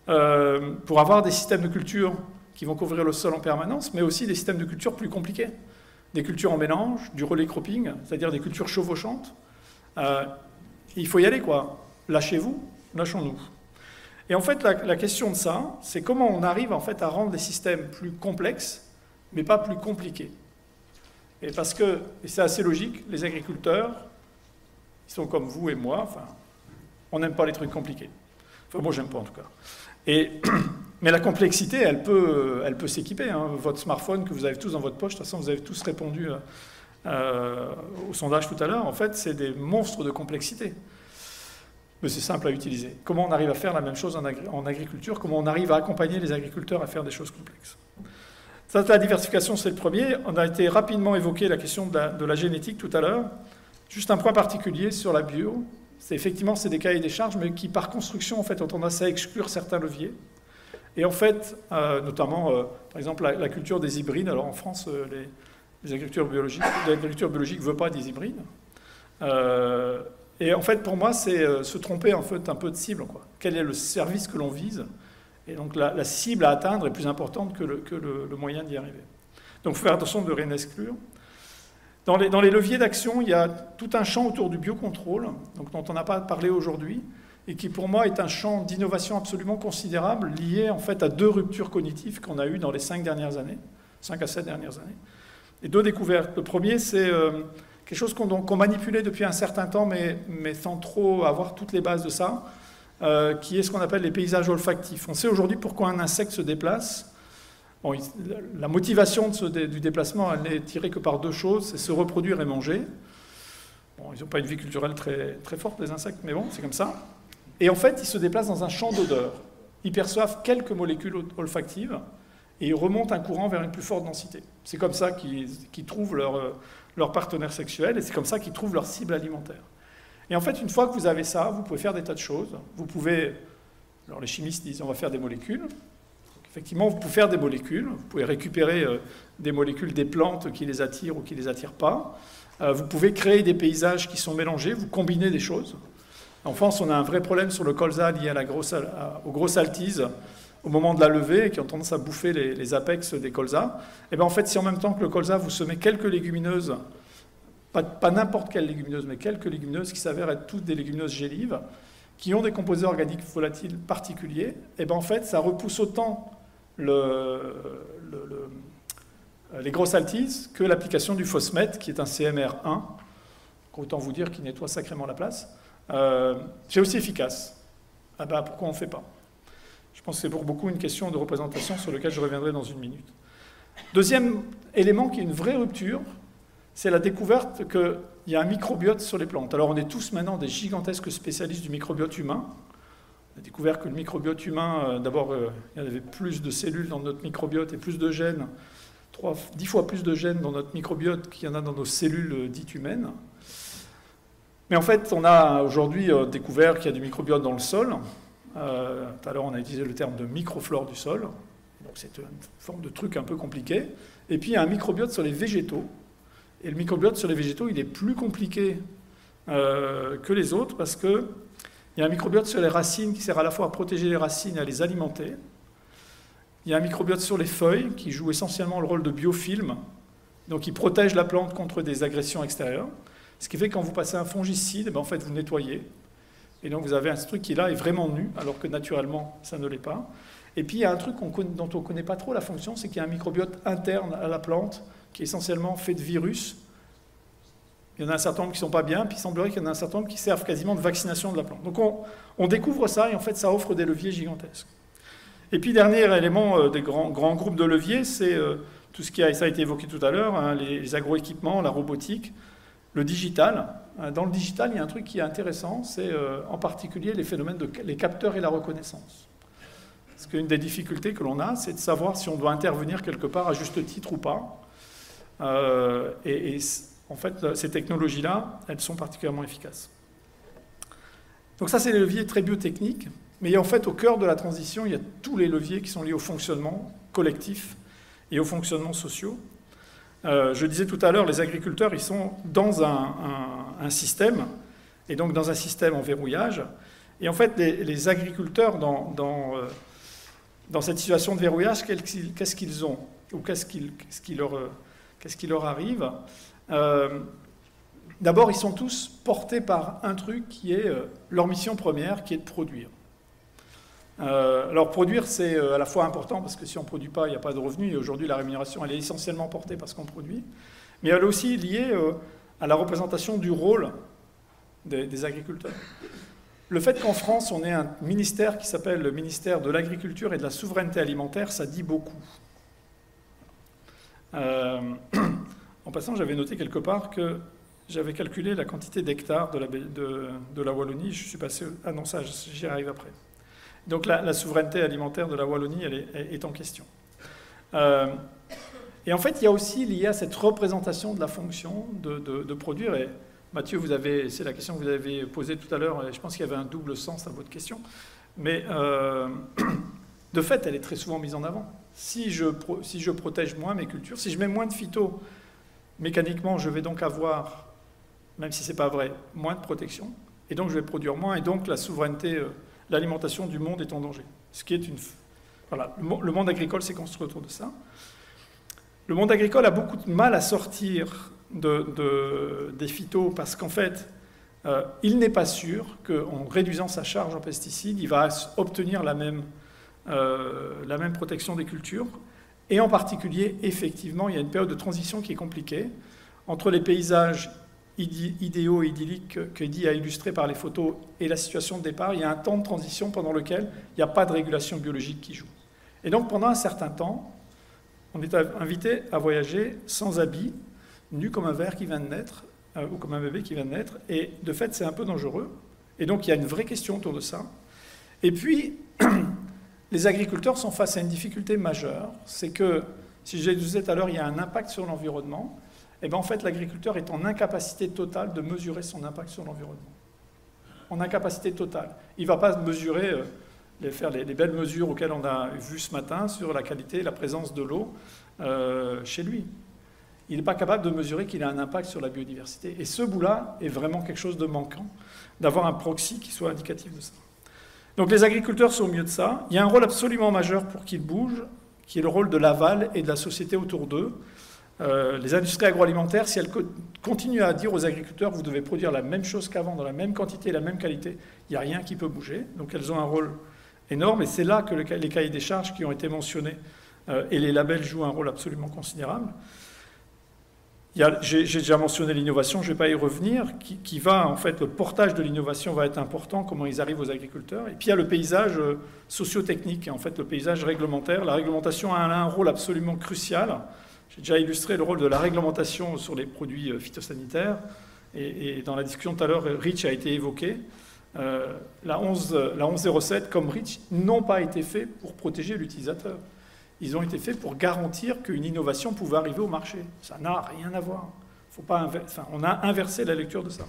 pour avoir des systèmes de culture qui vont couvrir le sol en permanence, mais aussi des systèmes de culture plus compliqués. Des cultures en mélange, du relais cropping, c'est-à-dire des cultures chevauchantes. Il faut y aller, quoi. Lâchez-vous, lâchons-nous. Et en fait, la question de ça, c'est comment on arrive en fait à rendre les systèmes plus complexes, mais pas plus compliqués. Et parce que, et c'est assez logique, les agriculteurs, ils sont comme vous et moi, enfin, on n'aime pas les trucs compliqués. Enfin, moi, j'aime pas en tout cas. Mais la complexité, elle peut s'équiper. Hein. Votre smartphone que vous avez tous dans votre poche, de toute façon, vous avez tous répondu au sondage tout à l'heure, en fait, c'est des monstres de complexité. Mais c'est simple à utiliser. Comment on arrive à faire la même chose en agriculture? Comment on arrive à accompagner les agriculteurs à faire des choses complexes? Ça, la diversification, c'est le premier. On a été rapidement évoqué la question de la génétique tout à l'heure. Juste un point particulier sur la bio. Effectivement, c'est des cahiers des charges, mais qui, par construction, en fait, ont tendance à exclure certains leviers. Et en fait, notamment, par exemple, la culture des hybrides. Alors en France, l'agriculture biologique ne veut pas des hybrides. Et en fait, pour moi, c'est se tromper en fait, un peu de cible, quoi. Quel est le service que l'on vise? Et donc la cible à atteindre est plus importante que le moyen d'y arriver. Donc il faut faire attention de rien exclure. Dans les leviers d'action, il y a tout un champ autour du biocontrôle, donc, dont on n'a pas parlé aujourd'hui, et qui pour moi est un champ d'innovation absolument considérable, lié en fait à 2 ruptures cognitives qu'on a eues dans les 5 à 7 dernières années. Et 2 découvertes. Le premier, c'est quelque chose qu'on manipulait depuis un certain temps, mais sans trop avoir toutes les bases de ça. qui est ce qu'on appelle les paysages olfactifs. On sait aujourd'hui pourquoi un insecte se déplace. Bon, la motivation du déplacement, elle n'est tirée que par deux choses, c'est se reproduire et manger. Bon, ils n'ont pas une vie culturelle très, très forte, les insectes, mais bon, c'est comme ça. Et en fait, ils se déplacent dans un champ d'odeur. Ils perçoivent quelques molécules olfactives et ils remontent un courant vers une plus forte densité. C'est comme ça qu'ils trouvent leur partenaire sexuel et c'est comme ça qu'ils trouvent leur cible alimentaire. Et en fait, une fois que vous avez ça, vous pouvez faire des tas de choses. Vous pouvez, alors les chimistes disent on va faire des molécules. Donc, effectivement, vous pouvez faire des molécules. Vous pouvez récupérer des molécules des plantes qui les attirent ou qui ne les attirent pas. Vous pouvez créer des paysages qui sont mélangés. Vous combinez des choses. En France, on a un vrai problème sur le colza lié aux grosses altises au moment de la levée, qui ont tendance à bouffer les apex des colzas. Et bien en fait, si en même temps que le colza, vous semez quelques légumineuses, pas n'importe quelle légumineuse, mais quelques légumineuses qui s'avèrent être toutes des légumineuses gélives, qui ont des composés organiques volatiles particuliers, et bien en fait, ça repousse autant les grosses altises que l'application du Fosmet, qui est un CMR1, autant vous dire qu'il nettoie sacrément la place. C'est aussi efficace. Ah ben, pourquoi on ne fait pas? Je pense que c'est pour beaucoup une question de représentation sur laquelle je reviendrai dans une minute. Deuxième élément qui est une vraie rupture, c'est la découverte qu'il y a un microbiote sur les plantes. Alors on est tous maintenant des gigantesques spécialistes du microbiote humain. On a découvert que le microbiote humain, d'abord, il y avait plus de cellules dans notre microbiote et plus de gènes, 10 fois plus de gènes dans notre microbiote qu'il y en a dans nos cellules dites humaines. Mais en fait, on a aujourd'hui découvert qu'il y a du microbiote dans le sol. Tout à l'heure, on a utilisé le terme de microflore du sol. Donc c'est une forme de truc un peu compliqué. Et puis, il y a un microbiote sur les végétaux. Et le microbiote sur les végétaux, il est plus compliqué que les autres parce qu'il y a un microbiote sur les racines qui sert à la fois à protéger les racines et à les alimenter. Il y a un microbiote sur les feuilles qui joue essentiellement le rôle de biofilm. Donc, il protège la plante contre des agressions extérieures. Ce qui fait que quand vous passez un fongicide, ben en fait, vous nettoyez. Et donc, vous avez un truc qui, là, est vraiment nu, alors que naturellement, ça ne l'est pas. Et puis, il y a un truc dont on ne connaît pas trop la fonction, c'est qu'il y a un microbiote interne à la plante qui est essentiellement fait de virus. Il y en a un certain nombre qui ne sont pas bien, puis il semblerait qu'il y en a un certain nombre qui servent quasiment de vaccination de la plante. Donc, on découvre ça, et en fait, ça offre des leviers gigantesques. Et puis, dernier élément des grands groupes de leviers, c'est tout ce ça a été évoqué tout à l'heure, hein, les agroéquipements, la robotique, le digital. Dans le digital, il y a un truc qui est intéressant, c'est en particulier les phénomènes les capteurs et la reconnaissance. Parce qu'une des difficultés que l'on a, c'est de savoir si on doit intervenir quelque part à juste titre ou pas. En fait, ces technologies-là, elles sont particulièrement efficaces. Donc ça, c'est les leviers très biotechniques. Mais en fait, au cœur de la transition, il y a tous les leviers qui sont liés au fonctionnement collectif et au fonctionnement sociaux. Je disais tout à l'heure, les agriculteurs, ils sont dans un système, et donc dans un système en verrouillage. Et en fait, les agriculteurs, dans cette situation de verrouillage, qu'est-ce qu'ils ont? Ou qu'est-ce qui leur arrive? D'abord, ils sont tous portés par un truc qui est leur mission première, qui est de produire. Alors produire, c'est à la fois important parce que si on ne produit pas, il n'y a pas de revenus. Et aujourd'hui, la rémunération, elle est essentiellement portée par ce qu'on produit. Mais elle est aussi liée à la représentation du rôle des agriculteurs. Le fait qu'en France, on ait un ministère qui s'appelle le ministère de l'Agriculture et de la Souveraineté Alimentaire, ça dit beaucoup. En passant, j'avais noté quelque part que j'avais calculé la quantité d'hectares de la Wallonie. Je suis passé... Ah non, ça, j'y arrive après. Donc la souveraineté alimentaire de la Wallonie, elle est en question. Et en fait, il y a aussi lié à cette représentation de la fonction de produire. Et Mathieu, c'est la question que vous avez posée tout à l'heure, et je pense qu'il y avait un double sens à votre question. Mais de fait, elle est très souvent mise en avant. Si je protège moins mes cultures, si je mets moins de phyto, mécaniquement, je vais donc avoir, même si ce n'est pas vrai, moins de protection. Et donc, je vais produire moins. Et donc, la souveraineté... l'alimentation du monde est en danger. Ce qui est Voilà, le monde agricole s'est construit autour de ça. Le monde agricole a beaucoup de mal à sortir des phytos parce qu'en fait, il n'est pas sûr qu'en réduisant sa charge en pesticides, il va obtenir la même protection des cultures. Et en particulier, effectivement, il y a une période de transition qui est compliquée entre les paysages idéaux et idylliques qu'Eddy a illustrés par les photos et la situation de départ, il y a un temps de transition pendant lequel il n'y a pas de régulation biologique qui joue. Et donc pendant un certain temps, on est invité à voyager sans habit, nu comme un ver qui vient de naître, ou comme un bébé qui vient de naître, et de fait c'est un peu dangereux. Et donc il y a une vraie question autour de ça. Et puis, les agriculteurs sont face à une difficulté majeure, c'est que, si je le disais tout à l'heure, il y a un impact sur l'environnement, et bien en fait l'agriculteur est en incapacité totale de mesurer son impact sur l'environnement. En incapacité totale. Il ne va pas mesurer, faire les belles mesures auxquelles on a vu ce matin sur la qualité et la présence de l'eau chez lui. Il n'est pas capable de mesurer qu'il a un impact sur la biodiversité. Et ce bout-là est vraiment quelque chose de manquant, d'avoir un proxy qui soit indicatif de ça. Donc les agriculteurs sont au milieu de ça. Il y a un rôle absolument majeur pour qu'ils bougent, qui est le rôle de l'aval et de la société autour d'eux. Les industries agroalimentaires, si elles continuent à dire aux agriculteurs « vous devez produire la même chose qu'avant, dans la même quantité et la même qualité », il n'y a rien qui peut bouger. Donc elles ont un rôle énorme, et c'est là que les cahiers des charges qui ont été mentionnés et les labels jouent un rôle absolument considérable. J'ai déjà mentionné l'innovation, je ne vais pas y revenir, en fait, le portage de l'innovation va être important, comment ils arrivent aux agriculteurs. Et puis il y a le paysage socio-technique, en fait, le paysage réglementaire. La réglementation a un rôle absolument crucial. J'ai déjà illustré le rôle de la réglementation sur les produits phytosanitaires. Et dans la discussion tout à l'heure, REACH a été évoqué. La 1107 comme REACH n'ont pas été faits pour protéger l'utilisateur. Ils ont été faits pour garantir qu'une innovation pouvait arriver au marché. Ça n'a rien à voir. On a inversé la lecture de ça.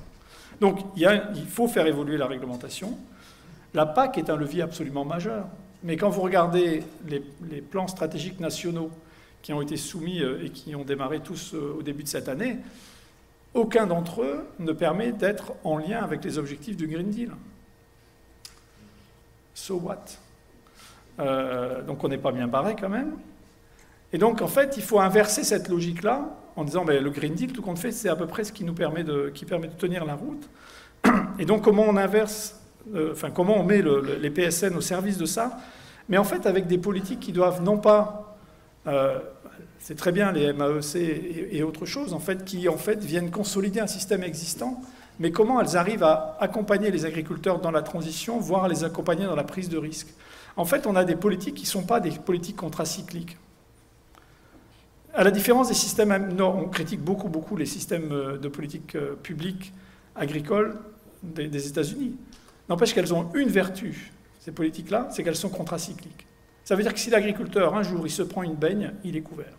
Donc, il faut faire évoluer la réglementation. La PAC est un levier absolument majeur. Mais quand vous regardez les plans stratégiques nationaux qui ont été soumis et qui ont démarré tous au début de cette année, aucun d'entre eux ne permet d'être en lien avec les objectifs du Green Deal. So what ? Donc on n'est pas bien barré quand même. Et donc en fait, il faut inverser cette logique-là en disant ben, le Green Deal, tout compte fait, c'est à peu près ce qui permet de tenir la route. Et donc comment on inverse, comment on met les PSN au service de ça, mais en fait avec des politiques qui doivent non pas, c'est très bien les MAEC et autre chose, en fait, qui en fait viennent consolider un système existant, mais comment elles arrivent à accompagner les agriculteurs dans la transition, voire les accompagner dans la prise de risque. En fait, on a des politiques qui ne sont pas des politiques contracycliques. À la différence des systèmes... Non, on critique beaucoup les systèmes de politique publique agricole des États-Unis. N'empêche qu'elles ont une vertu, ces politiques-là, c'est qu'elles sont contracycliques. Ça veut dire que si l'agriculteur, un jour, il se prend une baigne, il est couvert.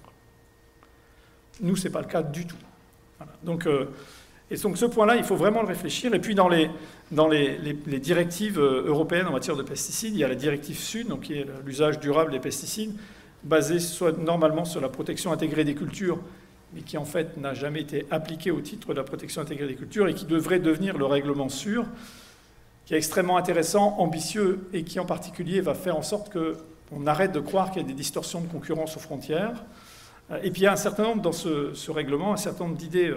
Nous, ce n'est pas le cas du tout. Voilà. Donc ce point-là, il faut vraiment le réfléchir. Et puis, dans les directives européennes en matière de pesticides, il y a la directive Sud, donc qui est l'usage durable des pesticides, basée normalement sur la protection intégrée des cultures, mais qui en fait n'a jamais été appliquée au titre de la protection intégrée des cultures et qui devrait devenir le règlement SUR, qui est extrêmement intéressant, ambitieux et qui en particulier va faire en sorte qu'on arrête de croire qu'il y a des distorsions de concurrence aux frontières. Et puis il y a un certain nombre dans ce règlement, un certain nombre d'idées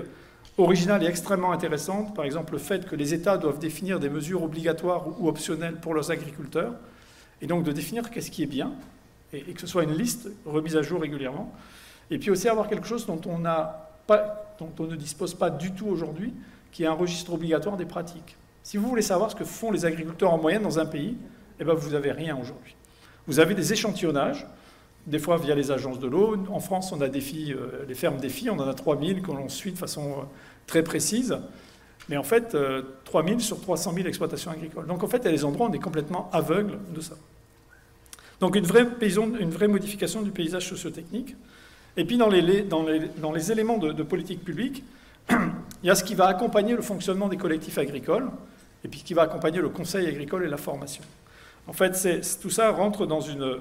originales et extrêmement intéressantes. Par exemple, le fait que les États doivent définir des mesures obligatoires ou optionnelles pour leurs agriculteurs, et donc de définir qu'est-ce qui est bien, et que ce soit une liste remise à jour régulièrement. Et puis aussi avoir quelque chose dont on ne dispose pas du tout aujourd'hui, qui est un registre obligatoire des pratiques. Si vous voulez savoir ce que font les agriculteurs en moyenne dans un pays, eh bien vous n'avez rien aujourd'hui. Vous avez des échantillonnages, des fois via les agences de l'eau. En France, on a les fermes défis, on en a 3000 que l'on suit de façon très précise. Mais en fait, 3000 sur 300 000 exploitations agricoles. Donc en fait, il y a des endroits où on est complètement aveugle de ça. Donc une vraie modification du paysage socio-technique. Et puis dans les éléments de politique publique, il y a ce qui va accompagner le fonctionnement des collectifs agricoles, et puis ce qui va accompagner le conseil agricole et la formation. En fait, tout ça rentre dans ce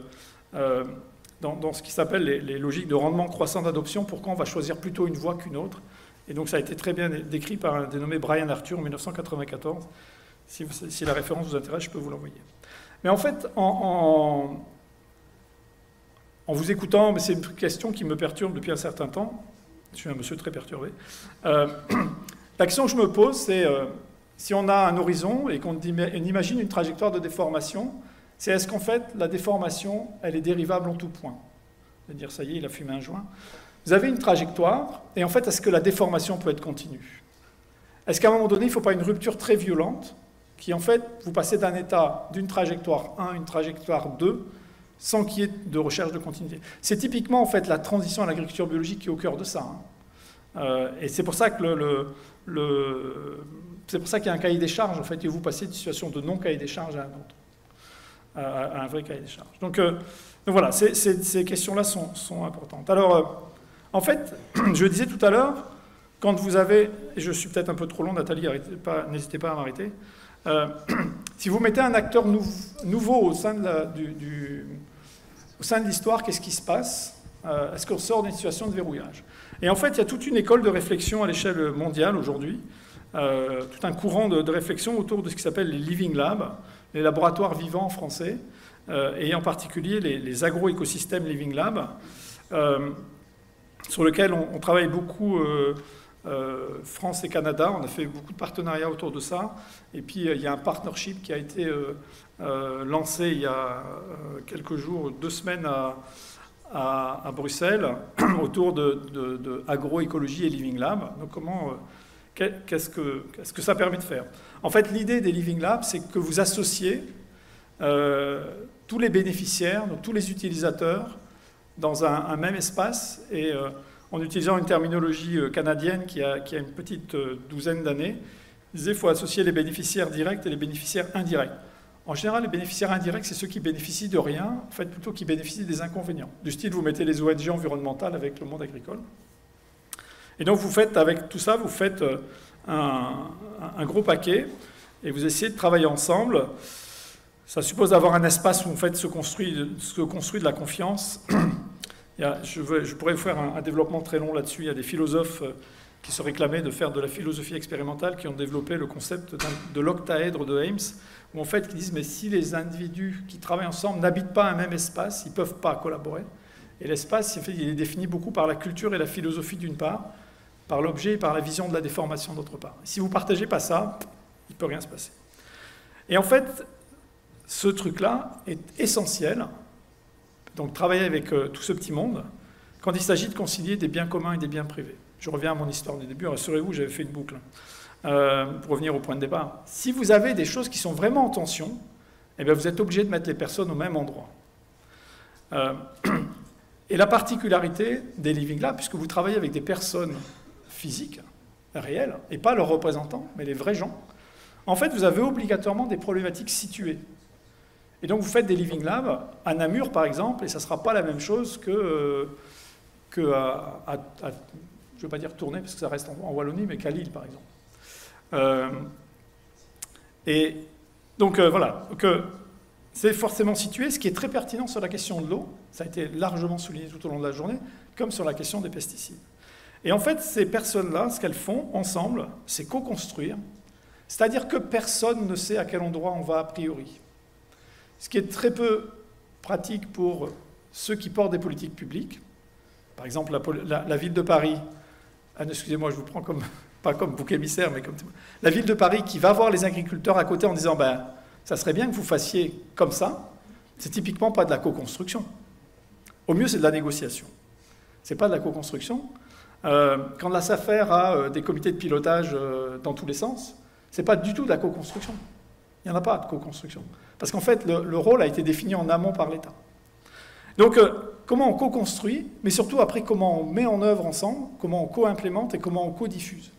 qui s'appelle les logiques de rendement croissant d'adoption, pourquoi on va choisir plutôt une voie qu'une autre. Et donc ça a été très bien décrit par un dénommé Brian Arthur en 1994. Si la référence vous intéresse, je peux vous l'envoyer. Mais en fait, en vous écoutant, c'est une question qui me perturbe depuis un certain temps. Je suis un monsieur très perturbé. La question que je me pose, c'est si on a un horizon et qu'on imagine une trajectoire de déformation, c'est est-ce qu'en fait, la déformation, elle est dérivable en tout point? C'est-à-dire, ça y est, il a fumé un joint. Vous avez une trajectoire, et en fait, est-ce que la déformation peut être continue? est-ce qu'à un moment donné, il ne faut pas une rupture très violente qui, en fait, vous passez d'un état, d'une trajectoire 1 à une trajectoire 2, sans qu'il y ait de recherche de continuité. C'est typiquement, en fait, la transition à l'agriculture biologique qui est au cœur de ça. Et c'est pour ça que c'est pour ça qu'il y a un cahier des charges, en fait, et vous passez d'une situation de non-cahier des charges à un autre, à un vrai cahier des charges. Donc voilà, ces questions-là sont importantes. Alors, en fait, je disais tout à l'heure, quand vous avez, et je suis peut-être un peu trop long, Nathalie, n'hésitez pas à m'arrêter, si vous mettez un acteur nouveau au sein de l'histoire, qu'est-ce qui se passe? Est-ce qu'on sort d'une situation de verrouillage? Et en fait, il y a toute une école de réflexion à l'échelle mondiale aujourd'hui, tout un courant de réflexion autour de ce qui s'appelle les Living Labs, les laboratoires vivants français, et en particulier les agro-écosystèmes Living Labs, sur lesquels on travaille beaucoup, France et Canada. On a fait beaucoup de partenariats autour de ça. Et puis, il y a un partnership qui a été lancé il y a quelques jours, 2 semaines à Bruxelles, autour de agroécologie et Living Lab. Donc, qu'est-ce que ça permet de faire? En fait, l'idée des Living Labs, c'est que vous associez tous les bénéficiaires, donc tous les utilisateurs, dans un même espace, et en utilisant une terminologie canadienne qui a une petite douzaine d'années, il disait qu'il faut associer les bénéficiaires directs et les bénéficiaires indirects. En général, les bénéficiaires indirects, c'est ceux qui bénéficient de rien, en fait, plutôt qui bénéficient des inconvénients. Du style, vous mettez les ONG environnementales avec le monde agricole. Et donc, vous faites, avec tout ça, vous faites un gros paquet, et vous essayez de travailler ensemble. Ça suppose d'avoir un espace où, en fait, se construit de la confiance. Je pourrais vous faire un développement très long là-dessus. Il y a des philosophes qui se réclamaient de faire de la philosophie expérimentale, qui ont développé le concept de l'octaèdre de Ames, où en fait, ils disent, mais si les individus qui travaillent ensemble n'habitent pas un même espace, ils ne peuvent pas collaborer. Et l'espace, en fait, il est défini beaucoup par la culture et la philosophie d'une part, par l'objet et par la vision de la déformation d'autre part. Si vous ne partagez pas ça, il ne peut rien se passer. Et en fait, ce truc-là est essentiel. Donc travailler avec tout ce petit monde, quand il s'agit de concilier des biens communs et des biens privés. Je reviens à mon histoire du début, rassurez-vous, j'avais fait une boucle. Pour revenir au point de départ. Si vous avez des choses qui sont vraiment en tension, eh bien vous êtes obligé de mettre les personnes au même endroit. Et la particularité des Living Labs, puisque vous travaillez avec des personnes physiques, réelles, et pas leurs représentants, mais les vrais gens, en fait, vous avez obligatoirement des problématiques situées. Et donc, vous faites des Living Labs à Namur, par exemple, et ça ne sera pas la même chose que je ne veux pas dire Tournai, parce que ça reste en Wallonie, mais qu'à Lille, par exemple. Et donc, voilà. Donc, c'est forcément situé, ce qui est très pertinent sur la question de l'eau. Ça a été largement souligné tout au long de la journée, comme sur la question des pesticides. Et en fait, ces personnes-là, ce qu'elles font ensemble, c'est co-construire. C'est-à-dire que personne ne sait à quel endroit on va a priori. Ce qui est très peu pratique pour ceux qui portent des politiques publiques. Par exemple, la ville de Paris, excusez-moi, je vous prends pas comme bouc émissaire, mais comme... La ville de Paris qui va voir les agriculteurs à côté en disant ben, ça serait bien que vous fassiez comme ça, c'est typiquement pas de la co-construction. Au mieux, c'est de la négociation. C'est pas de la co-construction. Quand la SAFER a des comités de pilotage dans tous les sens, c'est pas du tout de la co-construction. Il n'y en a pas de co-construction. Parce qu'en fait, le rôle a été défini en amont par l'État. Donc, comment on co-construit, mais surtout après, comment on met en œuvre ensemble, comment on co-implémente et comment on co-diffuse.